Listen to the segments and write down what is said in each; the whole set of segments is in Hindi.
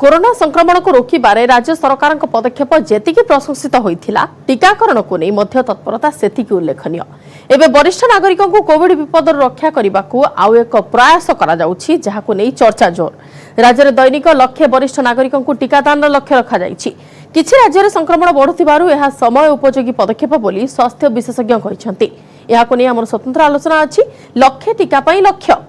कोरोना संक्रमण को रोकबारे राज्य सरकार पदक्षेप जेतिकी प्रशंसित होता टीकाकरण को नहीं तत्परता सेतिकी उल्लेखनीय। एवं वरिष्ठ नागरिक को कोविड विपद रक्षा करने को आउ एक प्रयास नहीं चर्चा जोर। राज्य में दैनिक लक्षे वरिष्ठ नागरिक को टीकादान लक्ष्य रखा किछि राज्य में संक्रमण बढ़ुथिबारु यह समय उपयोगी पदक्षेप बोली स्वास्थ्य विशेषज्ञ कहते। यहाको नहीं आमर स्वतंत्र आलोचना अछि लक्षे टीका पई लक्ष्य।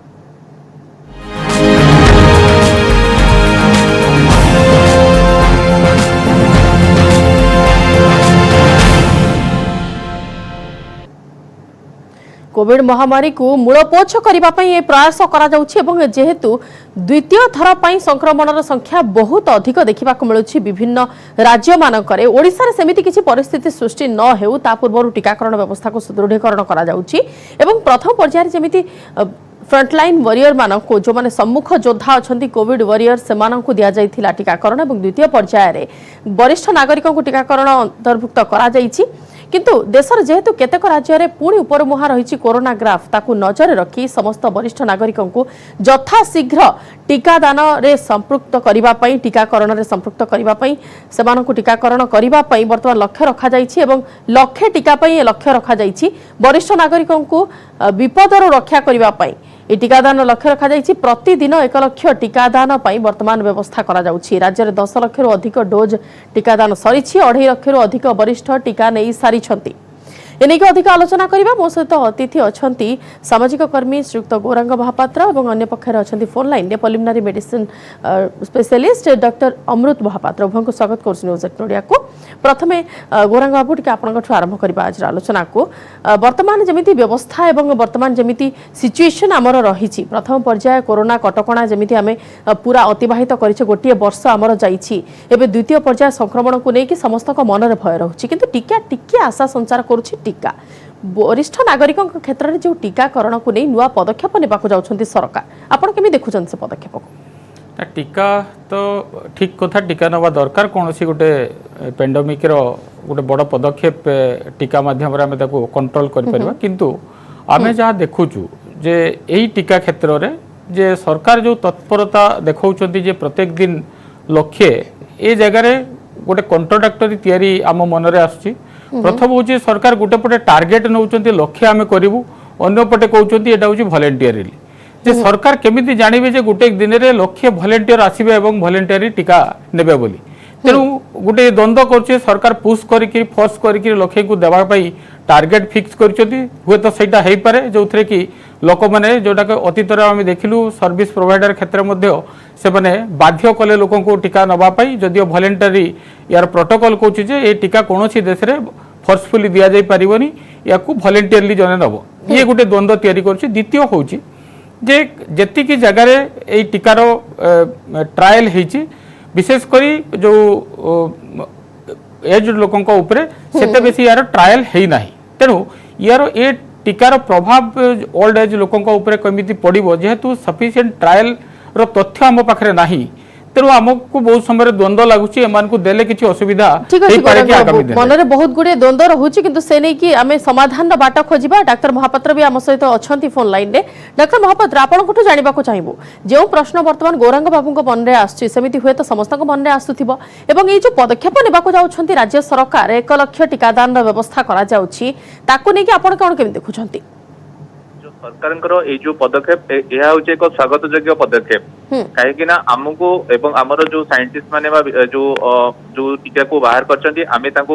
कोविड महामारी को मूलपोछ करने प्रयास करा जेहेतु द्वितीय थर पर संक्रमण संख्या बहुत अधिक देखा मिलूँ विभिन्न राज्य मानकरे ओडिशा रे सेमिति किसी परिस्थिति सृष्टि न हेउ ता पूर्व टीकाकरण व्यवस्था को सुदृढ़ीकरण करा प्रथम पर्यायर जमिति फ्रंटलाइन वॉरियर मानक को जो माने सम्मुख योद्धा अच्छा कोविड वॉरियर से दि जाइथिला टीकाकरण और द्वितीय पर्यायर वरिष्ठ नागरिकों को टीकाकरण अंतर्भुक्त करा किंतु देशर जेहेतु केतेक राज्य में पुणी उपर मुहा रही कोरोना ग्राफ ताकू नजर रखी समस्त वरिष्ठ नागरिकों को यथाशीघ्र टीकादान रे संपृक्त करने टीकाकरण रे संपृक्त करने से टीकाकरण करने बर्तमान लक्ष्य रखा एवं लक्षे टीका लक्ष्य रखा वरिष्ठ नागरिकों को विपदर रक्षा करने टीकादान लक्ष्य रखा प्रतिदिन 1 लाख टीकादान वर्तमान व्यवस्था करा राज्य में 10 लाख अधिक डोज टीकादान सरी 2.5 लाख अधिक वरिष्ठ टीका नहीं सारी एनेक अधिक आलोचना करबा मो सहित अतिथि अच्छा सामाजिक कर्मी श्रीयुक्त गौरांग महापात्र और अन्य पक्षर अच्छा फोन लाइन में प्रिलिमिनारी मेडिसिन स्पेशलिस्ट डॉक्टर अमृत महापात्र उभय को स्वागत कर न्यूज 18 ओडिया को। प्रथमे गौरांग बाबू टी आपंठ आरंभ करबा आज आलोचना को वर्तमान जमिति व्यवस्था एवं वर्तमान जमिति सिचुएशन आमर रही प्रथम पर्याय कोरोना कटकणा जमिति आमे पूरा अतिबाहित करिछे गोटे वर्ष आमर जाइछि एबे द्वितीय पर्याय संक्रमण को लेकिन समस्त मन में भय रहुछि किंतु टीका टिके आशा संचार करुछि टीका वरिष्ठ नागरिकों क्षेत्र में जो टीकाकरण को नहीं नुआ पदक्षेप नेबाकु जाउछन्ति सरकार आपण केमि देखुछन से पदक्षेप को? टीका तो ठीक कथा टीका नवा दरकार कौन सी गोटे पेंडेमिक रो गोटे बड़ पदक्षेप टीका माध्यम आम कंट्रोल कर किंतु आमे जहाँ देखुचु जे यही टीका क्षेत्र में जे सरकार जो तत्परता देखौछन्ति जे प्रत्येक दिन लक्षे ए जगह गोटे कंट्राक्टरी तैयारी आम मन में आसुची। प्रथम हूँ सरकार गोटे पटे टार्गेट नौ लक्ष्य आम करूँ अन्न पटे कहते यहाँ हूँ भलेंटियरली जे सरकार केमिति जानवे जे गोटे दिन में लक्ष्य भलेंटियर आसबे और भलेंटियरली टीका नेबे बोली तेणु गोटे द्वंद्व कर सरकार पुश करके फोर्स करके लक्ष्य को देवाई टार्गेट फिक्स कर हुए तो सहीटा हो पारे जो थे कि लोक मैंने जोटा अतीत आम देखिलु सर्विस प्रोवाइडर क्षेत्र में से बाध्य कले लोक को टीका नवाई जदिव भलेंटरी यार प्रोटोकॉल कहूँ ये टीका कौन देश में फोर्सफुली दि जा पारनि या भलेंटियरली जने नब ये गोटे द्वंद्व तैयारी कर। द्वितीय हूँ जे जेतिकी जगार ये टीकार ट्रायल होती विशेषकर जो एज लोकों उपरे सेते बेसी यार ट्रायल है ना तेणु यार ये टीकार प्रभाव ओल्ड एज लोकों उपरे कमिति पड़ो जेहेतु सफिशिएंट ट्रायल रो तथ्य आम पाखे नाही तेणु आमको बहुत समय द्वंद्व लगुच देले किसी असुविधा मन में बहुत गुड़े द्वंद्व रोचे किंतु से नहीं कि आम समाधान बाट खोजा। डाक्टर महापात्र भी आम सहित अच्छा फोन लाइन में। डाक्टर महापात्र आपको जानवा चाहबू जो प्रश्न बर्तमान गौरांग बाबू मन में आसमिति हुए तो समस्त मन में आसुथिबो एवं ये जो पदक्षेप नेबाकु जाउछन्ति राज्य सरकार 1 लाख टीकादान व्यवस्था करा जाउछि ताकू नहीं कि आपण कोन केमि देखुछन्ति? सरकार ये जो पदक्षेप यह हूँ एक स्वागत योग्य पदक्षेप कहीं आमको एवं आमर जो साइंटिस्ट माने जो टीका को बाहर कर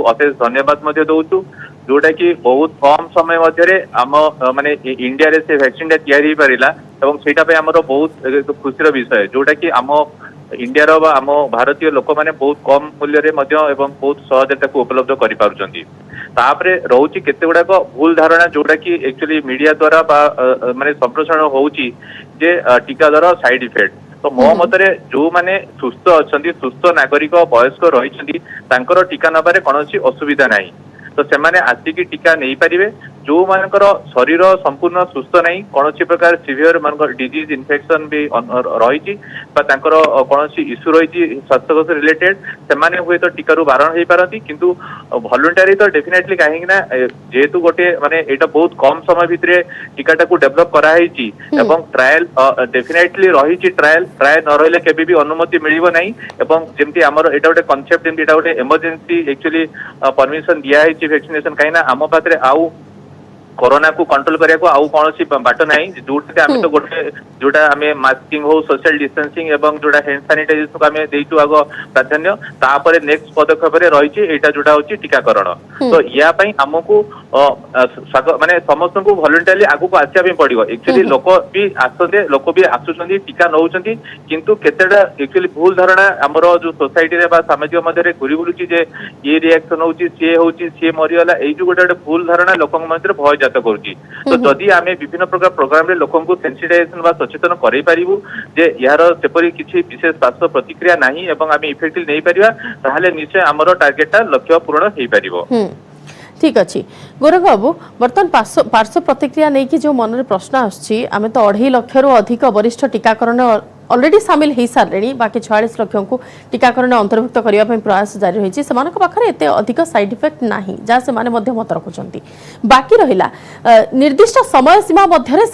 अशेष धन्यवाद दौचु जोटा कि बहुत कम समय मध्य आम माने इंडिया रे से वैक्सीन तैयारी पारा और सेटा आमर बहुत खुशी विषय जोटा कि आम इंडिया रो आम भारतीय लोक मैंने बहुत कम मूल्य एवं बहुत सहजता को उपलब्ध कर रोचे केते गुड़ाक भूल धारणा जोटा कि एक्चुअली मीडिया द्वारा माने संप्रेषण होउची जे टीका द्वारा साइड इफेक्ट तो मो मतरे जो माने सुस्थ अच्छा सुस्थ नागरिक वयस्क रही टीका नबारे कौन असुविधा नहीं तो से आसिकी टीका नहीं पारे जो मानकर शरीर संपूर्ण सुस्थ नहीं कौन प्रकार सीवियर मान डिजीज इन्फेक्शन भी रही कौन इश्यू रही स्वास्थ्य रिलेटेड से हुए तो टीकार बारण हो पारती किंतु वॉलंटरी तो डेफिनेटली कहीं जेहेतु गोटे माने एटा बहुत कम समय भितर टीकाटा को डेवलप कराई एवं ट्रायल डेफिनेटली रही ट्रायल ट्रायल न रही केबे भी अनुमति मिलिबो नहीं एवं जेमती हमर एटा गोटे कांसेप्ट जेमती एटा गोटे इमरजेंसी एक्चुअली परमिशन दिया है वैक्सीनेशन कहीं ना आम पाखे आउ कोरोना को कंट्रोल करने को आउ कौन बाट ना जोटा आम तो गोटे जोटा आम मास्किंग हो सोशल डिस्टेंसिंग एवं जोटा हैंड सानिटाइजेशन को आम देचु आग प्राधान्य तापर नेक्स्ट पदक्षेप रही एटा जोटा होची टीकाकरण तो या पई हमको माने समस्त को वॉलंटरी आगु को आसिया पड़ो एक्चुअली लोक भी आसते लोक भी आसुचंदी टीका नौचंदी किंतु केतेडा एक्चुअली भूल धारणा हमर जो सोसाइटी रे बा सामाजिक मध्य घुरी बुलुची जे ये रिएक्शन होची सी मरिगला एई जो गोटे भूल धारणा लोकन मध्य भय जात करूची तो जदि आमे विभिन्न प्रकार प्रोग्राम रे लोकन को सेंसिटाइजेशन बा सचेतन करै पारिबु जे यार सेपरि किछि विशेष स्वास्थ्य प्रतिक्रिया नाही एवं आमे इफेक्टिव नै परिबा ताहाले निश्चय हमर टार्गेटटा लक्ष्य पूर्ण हेई परिबो। ठीक अच्छे गौरव बाबू बर्तमान पार्श्व प्रतिक्रिया नहीं कि जो मन में प्रश्न आसछि आमे तो 2.5 लाख अधिक वरिष्ठ टीकाकरण ऑलरेडी सामिल हो सारे बाकी 46 लाख को टीकाकरण अंतर्भुक्त करने प्रयास जारी रही पाखे एत अधिक साइड इफेक्ट ना जहाँ से मत रखुंट बाकी रहा निर्दिष्ट समय सीमा मध्य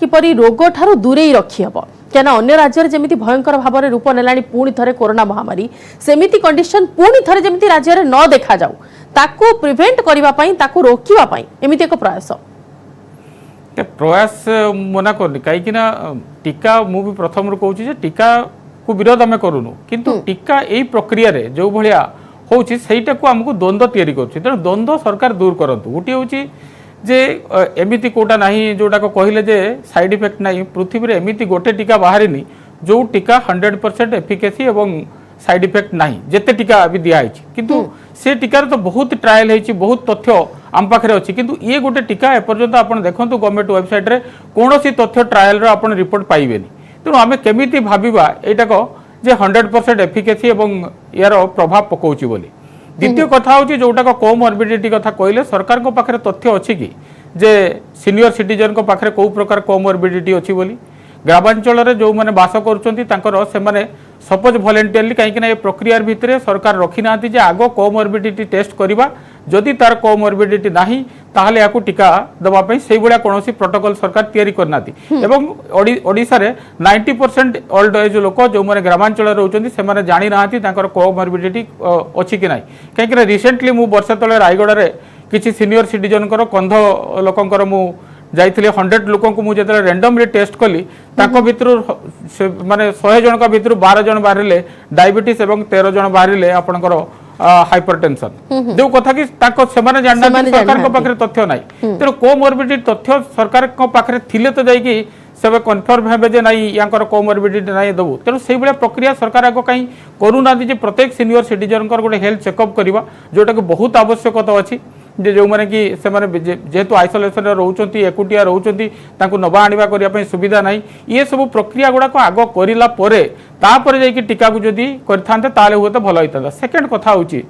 किपरि रोग ठारू दूरे रखी हम क्या अन्य राज्य जमी भयंकर भाव में रूप नेलानी पुणी थे कोरोना महामारी सेमिति कंडीशन पुणी थे जमी राज्य में न देखा जाऊ ताकू प्रिवेंट करने ताकू रोकवा एमती एक प्रयास मना करनी कहीं टीका मु भी प्रथम कहूँ टीका को विरोध आम करूनु किंतु टीका यही प्रक्रिया रे जो भाया होटा को आमको द्वंद्व तैयारी कर द्वंद्व सरकार दूर करूँ गोटे हूँ जे एमती कोटा ना जोटा को कहले जे साइड इफेक्ट ना पृथ्वी में एमती गोटे टीका बाहरी जो टीका 100% एफिकेसी एवं साइड इफेक्ट ना जिते टीका भी दिखाई किंतु से टीकार तो बहुत ट्रायल होती बहुत तथ्य आम पाखे अच्छी किंतु ये गोटे टीका एपर्यंत आप देखो गवर्नमेंट वेबसाइट रे कौन तथ्य ट्रायल आप रिपोर्ट पाइबेनी तेणु आम केमी भाविबा एटाक जे 100% एफिकेसी एवं यार प्रभाव पकाउची बोली द्वितीय कथा हूँ जोटा कोमॉर्बिडिटी कथा कहले सरकार को पाखे तथ्य अच्छी कि जे सीनियर सिटीजन को पाखे कौ प्रकार कोमॉर्बिडिटी अच्छी बोली ग्रामांचल में जो मैंने बास कर सपोज वॉलंटियरली कहीं प्रक्रिया भितर सरकार रखी ना आग कोमॉर्बिडिटी टेस्ट करवा जदि तार कोमॉर्बिडिटी नाही ताहले याकू टीका दवाई से भाया कौन प्रोटोकॉल सरकार तैयारी करना एवं ओडिशा रे 90% ओल्ड एज लोक जो मैंने ग्रामांचल रोचंती से जानी ना कोमॉर्बिडिटी अच्छी कि ना कहीं रिसेंटली मु वर्ष तले रायगढ़ में किसी सीनियर सिटीजन कंध लोकंकर मु जाइए 100 लोक मुझे रैंडमली टेस्ट कली भितर माने 100 जन का भितर 12 जन बाहर डायबिटीज एवं 13 जन बाहर आपंकर हाइपरटेंशन जो कथा कि जानना सरकार पाखे तथ्य ना तेणु कोमॉर्बिडिटी तथ्य सरकार पाखे थिले तो जाइए सब कन्फर्म हे जे नाई यांकर कोमॉर्बिडिटी ना दबू तेणु से भाया प्रक्रिया सरकार आग कहीं करूना प्रत्येक सीनियर सिटीजन गोटे हेल्थ चेकअप करवा जोटा कि बहुत आवश्यकता अच्छी जे जो माने कि से माने जेहेतु आइसोलेशन रोचंती एकुटिया रोचंती तांको नबा आनिबा करिया पई सुविधा नाही ये सब प्रक्रिया गुडा को आगो करिला परे तापर जाई कि टीका को जदी करथांते ताले होते भलो होइता सेकंड कथा होची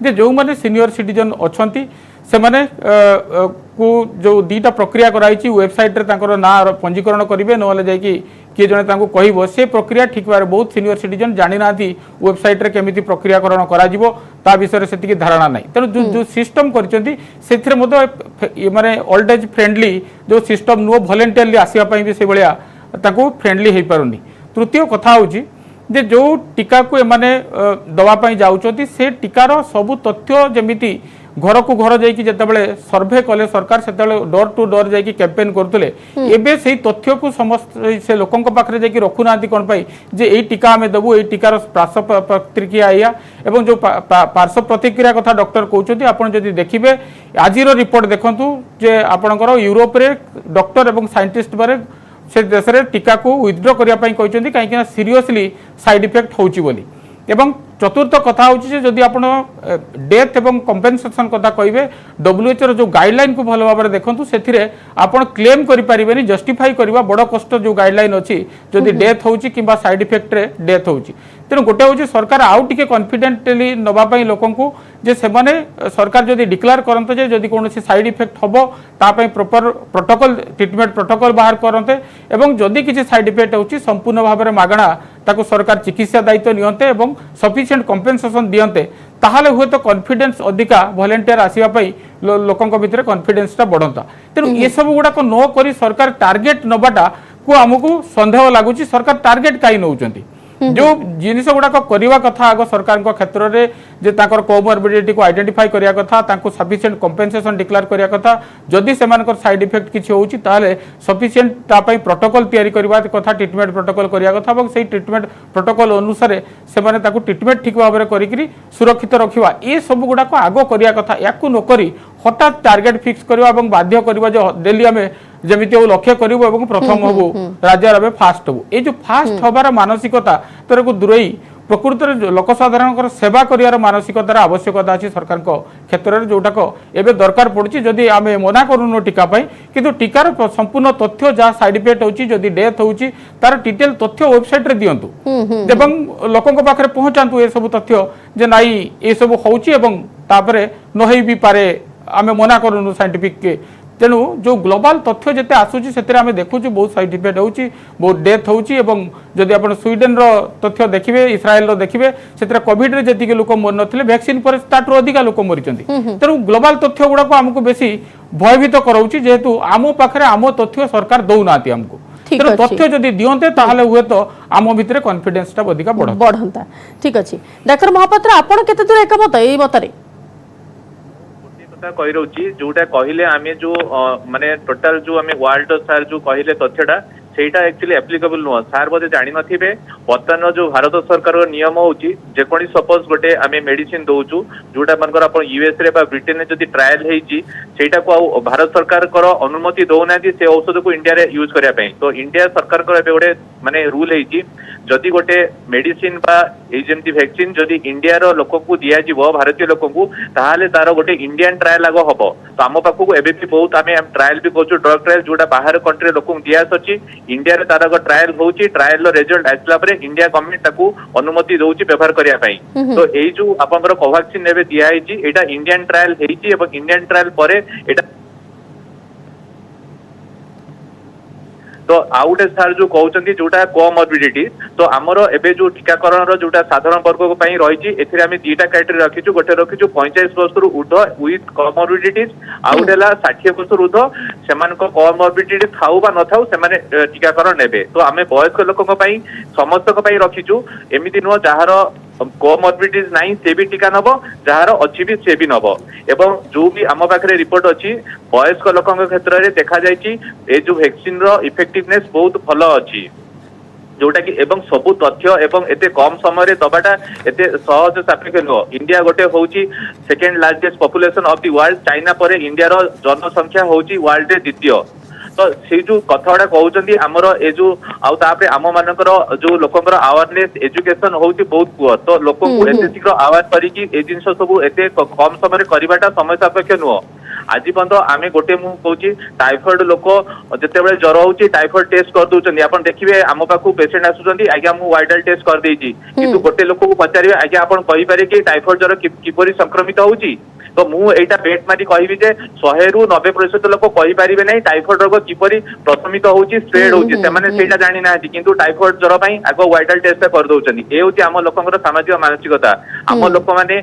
जे जो माने सीनियर सिटीजन अछंती से माने को जो दीटा प्रक्रिया कराई वेबसाइट रे तांकर ना पंजीकरण करिवे नले जाई कि किए जने तांको कहबो से प्रक्रिया ठीक बारे बहुत सीनियर सिटीजन जानि नाथी वेबसाइट रे केमिति प्रक्रियाकरण करा जिवो ता विषय से धारणा नहीं तेणु जो सिस्टम कर माने ओल्ड एज फ्रेंडली जो सिस्टम नुह वॉलंटियरली आसवाई भी से भाया फ्रेंडली हो पारुनी। तृतीय कथा हूँ जे जो टीका को एमाने दवापाई जाउचंती से टीकार सबु तथ्य जमिति घर को घर जाइए जितेबाला सर्भे कले सरकार से डोर टू डोर जाइए कैंपेन करते एबे से तथ्य को समस्त से लोकों पाखे जाइए रखुना कौन पाई जे यही टीका आम देवु यही टीकार पार्श्व प्रतिक्रिया या एवं जो पार्श्व प्रतिक्रिया कथा डॉक्टर कहते आपड़ जदि देखिए आज रिपोर्ट देखूँ जे आपणकर यूरोप रे डॉक्टर एवं साइंटिस्ट बारे से देश में टीका को विथड्र करने कहीं सीरियसली साइड इफेक्ट होची बोली एवं चतुर्थ कथा हूँ जदि आप डेथ एवं कंपेनसेशन कथा कहे WHO जो गाइडलाइन को भल भाव में देखूँ से आप क्लेम करें जस्टिफाई करवा बड़ कष्ट जो गाइडलाइन अच्छी जदि डेथ हो साइड इफेक्ट रे डेथ हो तेणु गोटे हूँ सरकार आउ टे कन्फिडेंटली नवाई लोक जे से सरकार जदि डिक्लेयर करते जे जदि कौन साइड इफेक्ट हम तापाई प्रॉपर प्रोटोकॉल ट्रीटमेंट प्रोटोकॉल बाहर करते एवं जदि किसी साइड इफेक्ट होची संपूर्ण भाव में मागणा ताको सरकार चिकित्सा दायित्व नियंते एवं सफिशिएंट कंपेनसेशन दियंते ताहले हुए तो कॉन्फिडेंस अधिका वॉलंटियर आसीबा पई लोकंक भितर कॉन्फिडेंस टा बढ़ंता तेणु ये सब गुडाक न करी सरकार टार्गेट नबाटा को हमको संदेह लगुच सरकार टार्गेट कहीं नौचंती जो जिनिस गुड़ाक करवा कथा आग सरकार क्षेत्र में जे ताकर कोमोरबिडिटी को आइडेंटिफाई करिया कथा तांको सफिशिएंट कंपेनसेशन डिक्लेयर करिया कथा जदि सेमानकर साइड इफेक्ट किछि होउची ताले सफिशिएंट तापई प्रोटोकॉल तैयारी करबा कथा ट्रीटमेंट प्रोटोकॉल करिया कथा এবং সেই ट्रीटमेंट प्रोटोकॉल अनुसार सेमाने ताको ट्रीटमेंट ठीक भाव में करिकरी सुरक्षित रखिबा ए सब गुड़ाक आगो करिया कथा याकु नकरी हठात टार्गेट फिक्स करबा এবং बाध्य करबा जो डेली आमे जमिति लक्ष्य करूँ और प्रथम हबू राज्य फास्ट हबू ये जो फास्ट हबार मानसिकता तर को दूरई प्रकृत लोकसाधारण सेवा कर मानसिकतार आवश्यकता अच्छी सरकार क्षेत्र में जोटाक एवं दरकार पड़ी जदि आम मना करूँ टीकापाई किंतु टीकार संपूर्ण तथ्य जहाँ साइड इफेक्ट होची जदि डेथ होची तार डिटेल तथ्य वेबसाइट रे दियंतु एवं लोकों पाखे पहुंचातु ये सब तथ्य जे नाई ये सब होची एवं तापरे नहई भी पारे आम मना करूँ साइंटिफिक के तेणु जो ग्लोबल तथ्य जिते आसूची से देखुँ बहुत साइड इफेक्ट होची बहुत डेथ होची एवं जदि आप स्वीडेन रो तथ्य देखिए इस्राएल रो देखिए से कोविड रे जति लोक मर नथिले वैक्सीन पर ताठू अधिक लोक मरिचंती तेणु ग्लोबल तथ्य गुड़ाक आमको बेसी भयभीत कराउची जेहेतु आम पाखरे आम तथ्य सरकार दौनाती आमको तेणु तथ्य जदि दियंते ताहले हुए तो आम भितर कॉन्फिडेंस टा अधिक बढ़ंता ठीक अछि डॉक्टर महापात्र आपण केते दूर एकमत एई मतरे कही रही जोटा कहले आमे जो माने टोटल जो आमे वर्ल्ड सार जो कहले तथ्यटा सेटा एक्चुअली एप्लिकेबल नुह सार बोधे जानी नथिबे वर्तमान जो भारत सरकार नियम होची जेकोनी सपोज गोटे आमे मेडिसिन दउचू जोटा मनकर अपन यूएस रे बा ब्रिटेन रे जदी ट्रायल हेची सेटा को भारत सरकार कर अनुमति दउनादी से औषध को इंडिया रे यूज करिया पई तो इंडिया सरकार को एबे गोटे माने रूल हेची जदि गोटे मेडिसिन बा ए जेमती वैक्सीन जदि इंडिया रो लोक को दिया जीवो भारतीय लोक को ताहाले तार गोटे इंडियन ट्रायल आगो हबो तो आम पाखु को एबे भी बहुत आमे ट्रायल भी करछु ड्रग ट्रायल जोटा बाहर कंट्री लोक को दिया सची इंडिया रे तार को ट्रायल होची ट्रायल रो रिजल्ट आसला परे इंडिया गवर्नमेंट ताकू अनुमति दउची व्यवहार करिया पई तो एई जो आपनकर कोवैक्सीन एबे दिया हेची एटा इंडियन ट्रायल हेची एवं इंडियन ट्रायल परे एटा तो आउटे सार जो कहते जोटा कोमोरबिडिटी तो आमर एबे जो टीकाकरण जोटा साधारण वर्ग को पई रही एथिरे आमे दीटा कैटेगरी रखिछु गोटे रखिछु 45 वर्ष रु ऊर्ध्व विथ कोमोरबिडिटीज आउटेला 60 वर्ष रु ऊर्ध्व सेमान को कोमोरबिडिटी थाउ बा न थाउ सेमाने टीकाकरण नेबे तो आमे वयस्क लोकक पई समस्त को पई रखिछु एमिति नो जहार कोमोरबिडिटीज नहीं से भी टीका नब जार अच्छी भी से भी नब एवं जो भी आम पाखे रिपोर्ट अच्छी वयस्क लोकों क्षेत्र में देखा जाए जो वैक्सीन रो इफेक्टिवनेस बहुत भल अच्छी जोटा कि एवं सबु तथ्य एवं एते कम समय दबाटा एते सहज सापेक्ष नुह इंडिया गोटे होची second largest population of the world China पर इंडिया रो जनसंख्या होची वर्ल्ड रे द्वितीय तो से जो कथा कहते आमर ए जो आउे आम मानकर जो लोकर अवेयरनेस एजुकेशन होची बहुत पुअर तो लोक को एते शीघ्र अवेयर करिकी ए जिनस सब एते कम समय करवाटा समय सापेक्ष नुह आज पर्यंत आम गोटे मु कहूँ टाइफॉइड लोक जिते बड़े ज्वर होची टाइफॉइड टेस्ट कर दउछन आपण देखिबे आम पाखु पेशेंट आसुछंती आज्ञा मु वाइरल टेस्ट कर देइची किंतु गोटे लोक को पचारिबे आज्ञा आपण कहि पारे कि टाइफॉइड ज्वर किपरि संक्रमित होची तो मु एटा बेट मारी कहबी जे 100 रु 90% लोक कहि पारिबे नै टाइफॉइड रोग किपरि प्रशमित होची स्प्रेड होची से माने सेटा जानि नाथि किंतु टाइफॉइड ज्वर पई आगो वाइरल टेस्ट कर दउछंती ए होची आम लोकंकर सामाजिक मानसिकता आम लोक माने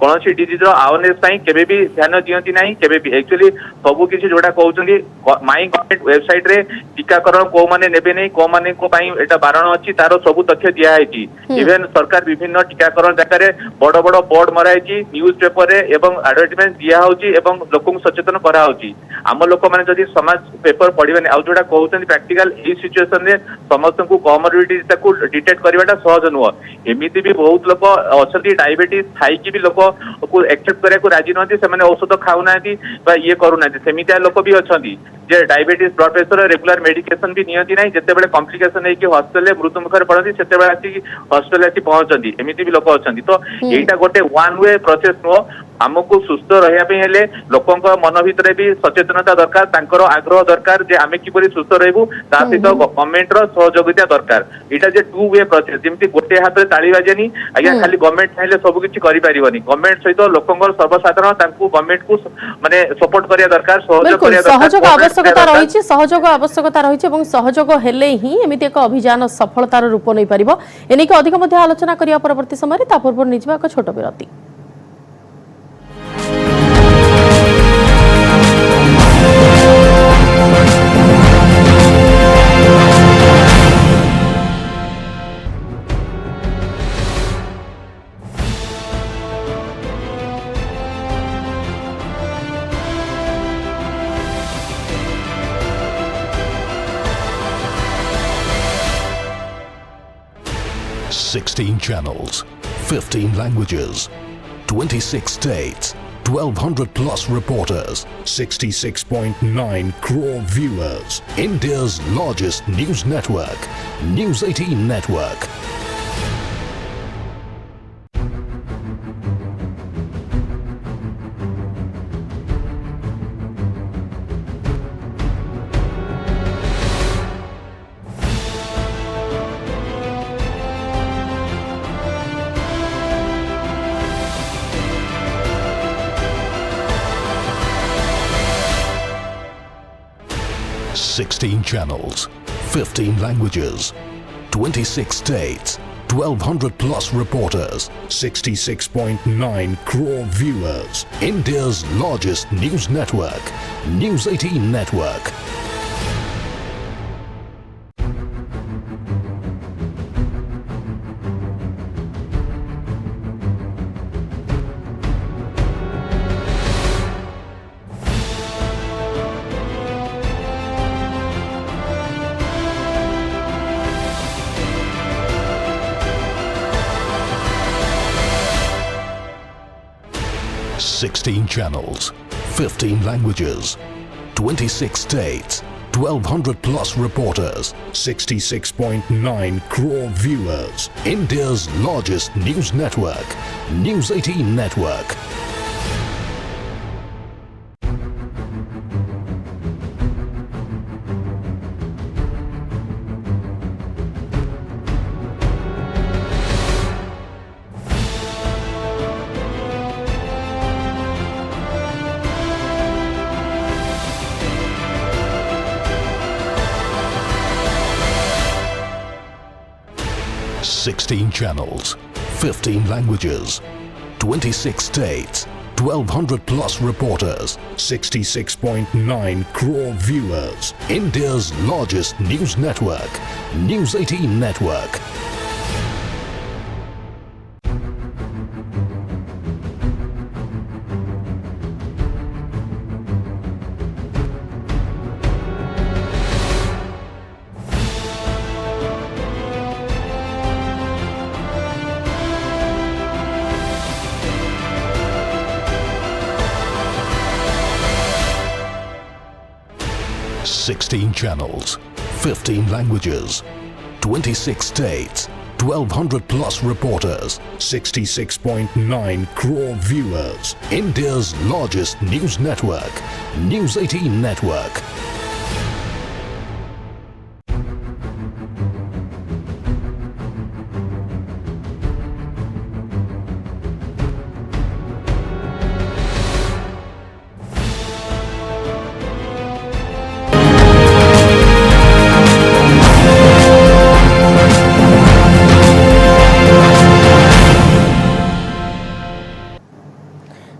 कौन सी डिजीज अवेयरनेस केबे भी ध्यान दियंती नाही केबे भी एक्चुअली सबु किछि जोटा कहउछंती माई गवर्नमेंट वेबसाइट रे टीकाकरण को माने नेबे नै को माने को पई एटा बारण अछि तारो सबु तथ्य दिया हैछि इवन सरकार विभिन्न टीकाकरण जगह रे बड़ बड़ बोर्ड मराइछि न्यूज पेपर रे एवं एडवर्टाइजमेंट दिया होछि एवं लोक को सचेतन करा होछि आम लोक माने जदि समाज पेपर पढिबे नै आ जोटा कहउछंती प्रैक्टिकल ई सिचुएशन रे समस्त को कोमोरबिडिटी ताकू डिटेक्ट करवाटा सहज नुह एमिति भी बहुत लोक असली डायबिटीज थाई कि भी लोक को एक्सेप्ट करे को राजी नथि से माने औषध खाउ नाथि बा ये करू नाथि सेमितिया लोक भी अछंती जे diabetes blood pressure regular medication भी नियंती नहीं जितेबाला कॉम्प्लिकेशन है कि हॉस्पिटल मृत्यु मुखर पड़ती से आसिक हॉस्पिटल आसी पहुंचती एमती भी लोक अच्छा तो यहीटा गोटे वन वे प्रोसेस नुह आमको सुस्थ रहा लोक मन भितर भी सचेतनता दरकार आग्रह दरकार जे आम किपरि सुस्थ रहबू ता सहित गवर्नमेंट रो सहयोगिता दरकार एटा जे टू वे प्रोसेस जेमती गोटे हाथ रे ताली बाजेनी आज्ञा खाली गवर्नमेंट चाहिले सब किछि करि परिबनी गवर्नमेंट सहित लोकंगर सर्वसाधारण तांकू गवर्नमेंट को माने सपोर्ट करिया दरकार सहयोग करिया दरकार सहयोग आवश्यकता रहिछि सहयोग आवश्यकता रहिछि एवं सहयोग हेले ही एमिति एक अभियान सफलतार रूप नै परिबो एनिक अधिक मध्ये आलोचना करिया परवर्ती समय ता पूर्व निजबा एक छोट विरति। Sixteen channels, 15 languages, 26 states, 1,200 plus reporters, 66.9 crore viewers. India's largest news network, News 18 Network. Sixteen channels, 15 languages, 26 states, 1,200 plus reporters, 66.9 crore viewers. India's largest news network, News 18 Network. Sixteen channels, 15 languages, 26 states, 1,200 plus reporters, 66.9 crore viewers. India's largest news network, News 18 Network. Sixteen channels, 15 languages, 26 states, 1,200 plus reporters, 66.9 crore viewers. India's largest news network, News 18 Network. Sixteen channels, 15 languages, 26 states, 1,200 plus reporters, 66.9 crore viewers. India's largest news network, News 18 Network.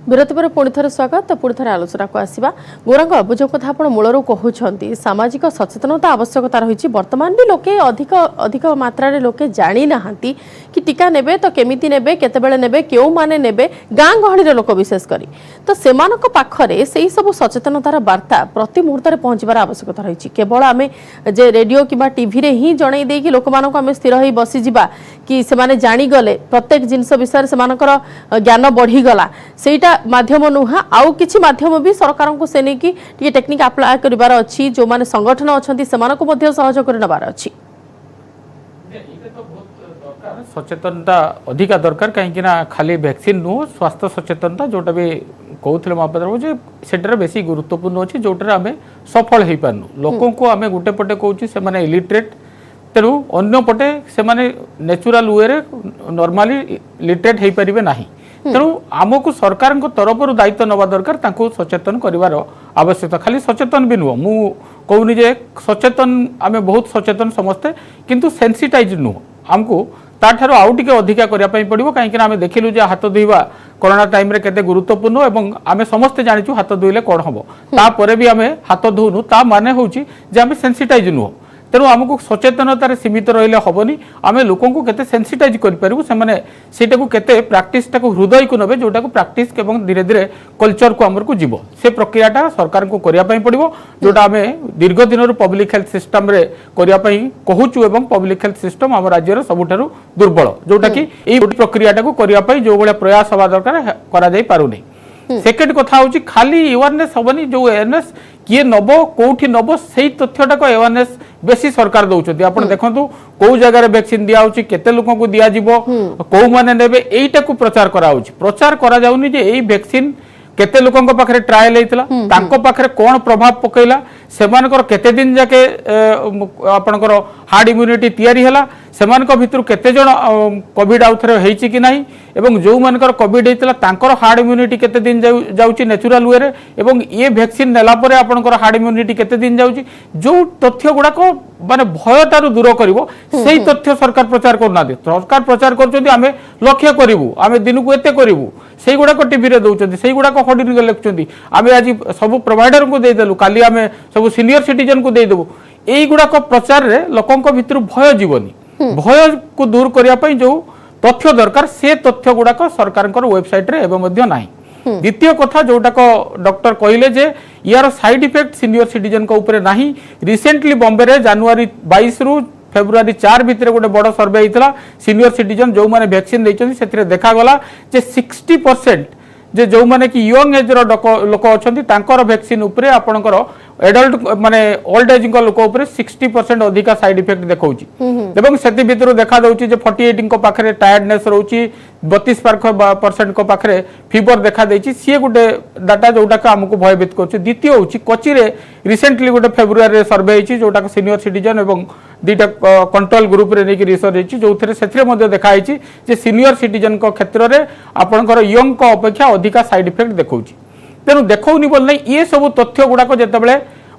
विरति पर पुणी थे स्वागत पुणी थे आलोचना को आसवा गौरांग जो कथा आप मूलर कहते सामाजिक सचेतनता आवश्यकता रही बर्तमान भी लोके अधिक अधिक मात्रा लोके जानी ना कि टीका नेबे तो केमिति नेबे केतेबेले नेबे केउ माने नेबे गाँ गहळीर लोक विशेष करी तो सेमानक पाखरे सेही सब सचेतनतार वार्ता प्रति मुहूर्त में पहुंचबार आवश्यकता रही केवल आम जे रेडियो किंबा टीवी रे ही जणई दे कि लोक मानक आम स्थिर होई बसी जिबा कि से माने जानी गले प्रत्येक जिनस विषय से मानकर ज्ञान बढ़ी गला सेटा माध्यम नुहा आउ किछि माध्यम भी सरकार को से नहीं कि टेक्निक अप्लाई करिवार अछि जो माने संगठन अछंती सेमानक मध्य सहयोग करनबार अछि सचेतनता अधिका दरकार कहीं खाली वैक्सीन नुह स्वास्थ्य सचेतनता जोटा भी कहते महापात्र जे सेटार बेसी गुरुत्वपूर्ण अच्छी जोटार आम सफल हो पारनु लोक को आम गोटे पटे कहूँ से माने इलिटरेट तेणु अन्य पटे से माने नेचुरल वे नॉर्मली लिटरेट हो पारे ना तेणु आमको सरकार तरफ दायित्व नवा दरकार तांको सचेतन करिवार आवश्यकता खाली सचेतन भी नुह मु कहूनी जे सचेतन आम बहुत सचेतन समस्ते किंतु सेंसिटाइज नुह आमको ताठारो आउ टिके अधिका करिया पई पड़िबो काहेकि आमे देखिलु जे हाथ धोइबा कोरोना टाइम रे केते गुरुत्वपूर्ण एवं आमे समस्त जानिचु हाथ धोइले कोन हबो ता परे भी आमे हाथ धोउनु ता माने होउची जे आमे सेंसिटाइज नुह तेणु आमको सचेतनतार सीमित रहिले हबनी आमे लोकन को केते सेंसिटाइज करि परिबु से माने सेटा को केते प्रैक्टिस टा को हृदय को नबे जोटा को प्रैक्टिस एवं धीरे धीरे कल्चर को हमर को जीवो से प्रक्रियाटा सरकार को करिया पई पड़िबो जोटा आमे दीर्घ दिन पब्लिक हेल्थ सिस्टम रे करिया पई कहूचु एवं पब्लिक हेल्थ सिस्टम हम राज्य रे सबुठारु दुर्बल जोटा कि एई प्रक्रियाटा को करिया पई जो बळे प्रयास हवा दरकार करा जाई पारुनी सेकेंड कथा होची खाली अवेयरनेस हबनी जो अवेयरनेस किए नब कोठी नब से तथ्यटा को अवेयरनेस बेसी सरकार दउछथि आपण देखंतु को जगह रे वैक्सीन दिया होची केते लोक को दिया जिवो को माने नेबे एईटा को प्रचार करा होची प्रचार करा जाउनी जे एई वैक्सीन केते लोकन पाखरे ट्रायल हेतला तांको पाखरे कोन प्रभाव पकैला सेमानकर केते दिन जाके आपनकर हार्ड इम्यूनिटी तयारी हला सेमानक भितरु केते जण कोविड आउथरे हेछि कि नाही एवं जो मानकर कोविड हेतला तांकर हार्ड इम्यूनिटी केते दिन जाउची नेचुरल वे रे एवं ये वैक्सीन नेला परे आपनकर हार्ड इम्यूनिटी केते दिन जाउची जो तथ्य गुडा को माने भयतारु दूर करिवो सेही तथ्य सरकार प्रचार करना दे सरकार प्रचार करचोदी आमे लक्ष्य करिवु आमे दिन को एते करिवु सेही गुडा को टीवी रे दउचोदी सेही गुडा को होर्डिंग रे लेखचोदी आमे आज सब प्रोवाइडर को दे देलु काली आमे सब सीनियर सिटीजन को दे देबु एई गुडा को प्रचार रे लोकन को भितर भय जीवनी भय को दूर करिया पई जो तथ्य दरकार से तथ्य गुडा को सरकार वेबसाइट रे एवं मध्य नाही द्वितीय कथा जोटा को डॉक्टर कहले जे यार साइड इफेक्ट सीनियर सिटीजन को ऊपर नाही रिसेंटली बॉम्बे रे जनवरी 22 रु फेब्रुआरी 4 भितर गोटे बड़ सर्वे होता सीनियर सिटीजन जो माने वैक्सीन देइछन सेथिरे देखा गला जे 60% जे जो माने कि यंग एज रो लोक अछंती तांकर वैक्सीन ऊपर आपनकर एडल्ट माने ओल्ड एज को लोक ऊपर 60% अधिका साइड इफेक्ट देखौची एवं सेति भितर देखा दउची जे 48 को पाखरे टायर्डनेस रहउची 32% को पाखरे फीवर देखा देछि सी गोटे डाटा जोटा का हमको भयभीत करछि द्वितीय होची कोची रे रिसेंटली गोटे फेब्रुआरी रे सर्वे होची जोटा का सीनियर सिटीजन एवं दीटा कंट्रोल ग्रुप रे नेकी रिसर्च होची जोथरे सेथरे मध्ये देखा आइछि जे सीनियर सिटीजन को क्षेत्र रे आपनकर यंग को अपेक्षा अधिका साइड इफेक्ट देखौची तेणु देखौनी बोल नहीं ये सब तथ्य गुड़ाक जितेबले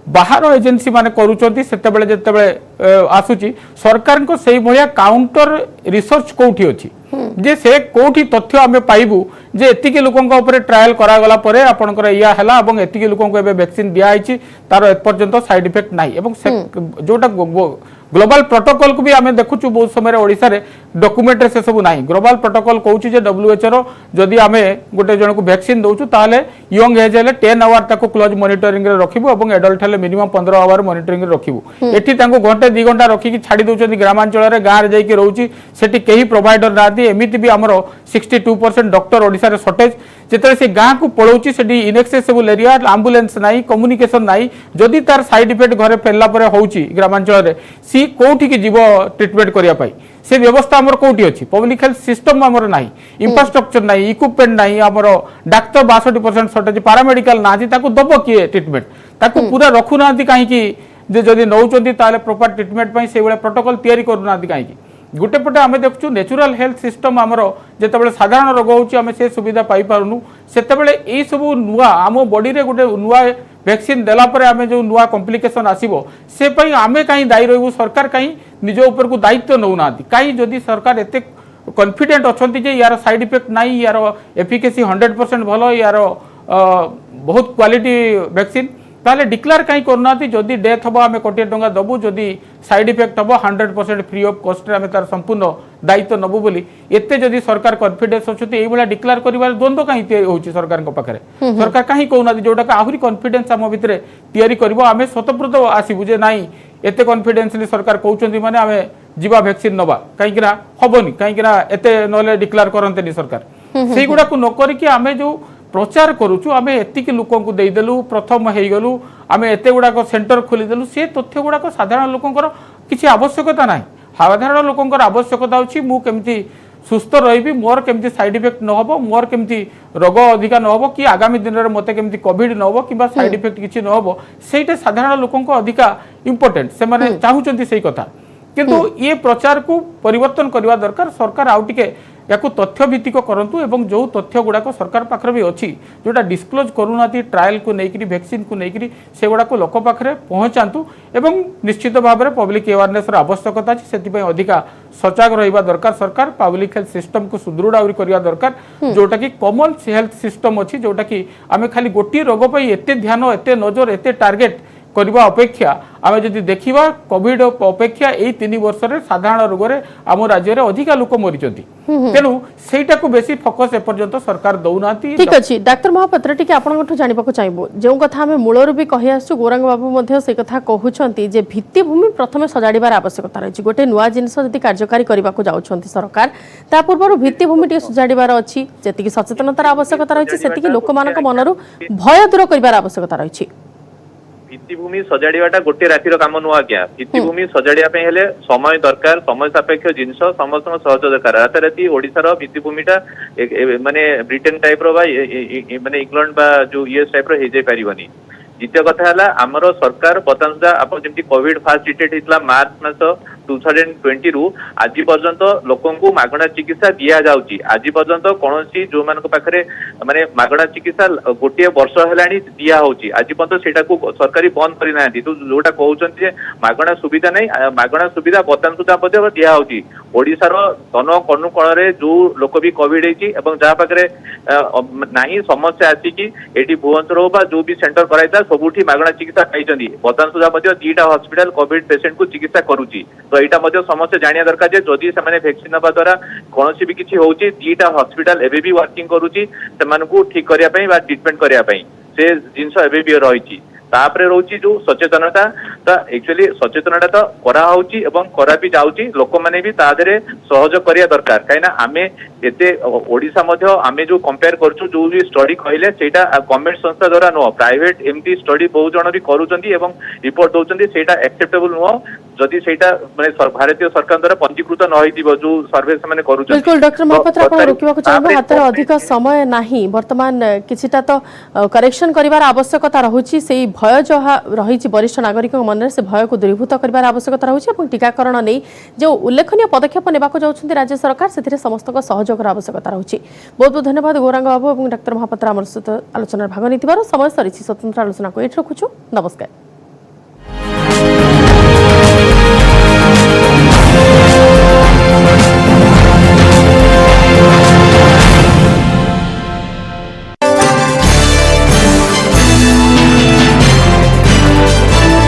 बाहर एजेंसी माने करूचंती सेतेबले जितेबले आसुची सरकार को सही भलिया काउंटर रिसर्च कोठी अछि जे से कोठी तथ्य आमे पाइबु जे एतिके लोकन को ऊपर ट्रायल करा गला परे आपनकर या हला एवं एतिके लोकन को एबे वैक्सीन दिया आइछि तार ए पर्यंत साइड इफेक्ट नाही एवं जोटा ग्लोबल प्रोटोकॉल को भी आमे देखुछु बहुत समय रे ओडिसा रे डॉक्यूमेंट रे से सब नाही ग्लोबल प्रोटोकॉल कहूची जे WHO रो जदी आमे गोटे जण को वैक्सीन दोछु ताले यंग एज हेले 10 आवर ताको क्लोज मॉनिटरिंग रे रखिबो एवं एडल्ट हेले मिनिमम 15 आवर मॉनिटरिंग रे रखिबो एठी ताको घंटे 2 घंटा रखि कि छाडी दोचंदी ग्रामांचल रे गां रे जाई कि रहउची सेठी केही प्रोवाइडर नादी एमिति भी हमरो 62% डॉक्टर ओडिसा रे शॉर्टेज जेतरे से गां को पळौची सेठी इनएक्सेसिबल एरिया एम्बुलेंस नाही कम्युनिकेशन नाही जदी तार साइड इफेक्ट घरे फेलला परे होउची ग्रामांचल रे सी कोठी की जीव ट्रीटमेंट करिया पाई से व्यवस्था हमर कोठी अछि पब्लिक हेल्थ सिस्टम हमर नाही इंफ्रास्ट्रक्चर नाही इक्विपमेंट नाही हमर डॉक्टर 62% शॉर्टेज पैरामेडिकल नाही ताको दबो किए ट्रीटमेंट ताको पूरा रखु नांती काहे कि जे जदी नौचंती ताले प्रॉपर ट्रीटमेंट पई से बेले प्रोटोकॉल तयारी करू नांती काहे कि गोटे पटे आमे देखछु नेचुरल हेल्थ सिस्टम हमर जेतेबेले साधारण रोग होउची आमे से सुविधा पाई पारुनु सेतेबेले एई सब नुवा आमो बॉडी रे गोटे नुवा वैक्सीन देला परे आमे जो नुवा कॉम्प्लिकेशन आसीबो से पई आमे काई दायी रहबो सरकार काई निज ऊपर को दायित्व नउ नांती काई जदी सरकार एते कॉन्फिडेंट अछंती जे यार साइड इफेक्ट नाही यार एफिकेसी 100% भलो यार बहुत क्वालिटी वैक्सीन ताले डिक्लेयर कहीं करना जदि डेथ हम आम कोटी टंका दबू जदि साइड इफेक्ट हम 100% फ्री ऑफ कॉस्ट आम तार संपूर्ण दायित्व नबू बोली एते जदि सरकार कॉन्फिडेंस अच्छे ये डिक्लेयर कर द्वंद्व कहीं हो सरकार पाखे सरकार कहीं कहना जोटा आहरी कॉन्फिडेंस आम भितर तैयारी कर आम स्वतंत्र आसबू जे नाई एते कॉन्फिडेंसली सरकार कहते माने आम जीवा वैक्सीन नवा कहीं हेनी कहीं एते ना डिक्लेयर करते सरकार से गुड़ा नक आम जो प्रचार करुचु आम एतिक लोक देदेलु प्रथम हो गलु आम एत गुड़ाक सेंटर खोलीदेलु से तथ्य गुड़ाक साधारण लोकंर किसी आवश्यकता ना साधारण लोकंर आवश्यकता अच्छी मुझे सुस्थ रही मोर केमती साइड इफेक्ट न हो मोर केमती रोग अधिका न हो कि आगामी दिन में मत केमती कोविड न हो कि साइड इफेक्ट किसी न हो से साधारण लोक अधिका इम्पोर्टेंट से माने चाहूँगी से कथा किंतु ये प्रचार को परिवर्तन करने दरकार सरकार आउ टिके या तथ्य भित्तिक करंतु एवं जो तथ्य गुड़ाक सरकार पाखरे भी अच्छी जोटा डिस्क्लोज करूना ट्रायल को लेकर वैक्सीन को लेकर से गुड़ाक लोक पाखरे पहुँचातु एवं निश्चित भाव में पब्लिक अवेयरनेस आवश्यकता अच्छी से अधिका सजग रहा दरकार सरकार पब्लिक हेल्थ सिस्टम को सुदृढ़ आउरी करवा दरकार जोटा कि कॉमन हेल्थ सिस्टम अच्छी जोटा कि आम खाली गोटे रोग पर एत ध्यान एत नजर एत टार्गेट करने अपेक्षा आम जदि देखा कोविड अपेक्षा यही 3 वर्ष में साधारण रोग में आम राज्य में अधिका लोक मरी तेणु सेटा को बेसी फोकस एपर्यंत सरकार दौना। ठीक अच्छे डाक्तर महापात्र टी आपको जानवाक चाहिए जो कथा आम मूलर भी कही आसु गौरांग बाबू से कथा कहते जे भित्तिभूमि प्रथम सजाड़ार आवश्यकता रही गोटे नुआ जिनस जदि कार्यकारी करने को जाऊँच सरकार ता पूर्व भित्तिभूमि टी सजाड़ार अच्छी जी सचेतनतार आवश्यकता रही से लोक मनरू भय दूर कर आवश्यकता रही भित्तिभूमि सजाड़ाटा गोटे रातिर काम नुह आज्ञा भित्तिभूमि सजाड़ा समय दरकार समय सापेक्ष जिनस समस्त सहज दरकार राताराति ओडिशार भित्तिभूमिटा माने ब्रिटेन टाइप रो माने इंग्लैंड बा जो यूएस टाइप रो हे जाय परिबनी। द्वितीय कथा है आमर सरकार बर्तमान सुधा आप जमी कोविड फास्ट ट्रिटेड होता मार्च मास 2020 रु आज पर्यंत लोक मागणा चिकित्सा दि जाऊँगी आज पर्यंत कौन जो पाखे माने मागणा चिकित्सा गोटे वर्ष है दि होची आज पर्यंत से सरकारी बंद करना तो जोटा कहते मागणा सुविधा नहीं मागणा सुविधा बर्तमान सुधा दि होची ओडिशार तन कनुकण जो लोक भी कोविड जहाँ पाखे ना समस्या आसिकी एटी भुवनेश्वर हो जो भी सेंटर कराई सबुठी मागणा चिकित्सा पाई बर्तमान सुधा 2टा हॉस्पिटल कोविड पेशेंट को चिकित्सा करुच्ची तो यहाँ समस्ते जाना दरकार जदि से वैक्सीन नवा द्वारा कौन भी किसी हो 2टा हॉस्पिटल एवं भी वर्किंग करुच्ची से ठीक करने ट्रिटमेंट करने से जिनस एवं भी रही तापर रोची जो सचेतनता तो एक्चुअली सचेतनता तो करा होची एवं करा भी जाउची लोक माने भी तादरे सहयोग करिया दरकार काइना आमे एते ओडिसा मध्ये आमे जो कंपेयर करछु जो भी स्टडी कहले सेटा गवर्नमेंट संस्था द्वारा नो प्राइवेट एमटी स्टडी बहुत जण भी करूचंती एवं रिपोर्ट दोचंती सेटा एक्सेप्टेबल नो जदि सेटा माने भारतीय सरकार द्वारा पंजीकृत न होइतिबो जो सर्वे से माने करूचंती। बिल्कुल डॉक्टर महापात्र आपण रोकिबा को चाहबो हातर अधिक समय नाही वर्तमान किछिटा तो करेक्शन करिवार आवश्यकता रहुची सेही भय जो रही वरिष्ठ नागरिक मन से भय को दूरीभूत कर आवश्यकता रही है टीकाकरण नहीं जो उल्लेखनीय पदक्षेप नेबाक जाउछन्ती राज्य सरकार से समस्त सहयोग आवश्यकता रही। बहुत बहुत धन्यवाद गौरांग बाबू और डाक्तर महापात्र आम सहित आलोचना भाग नहीं समय सरी स्वतंत्र आलोचना को ये रखुछु। नमस्कार।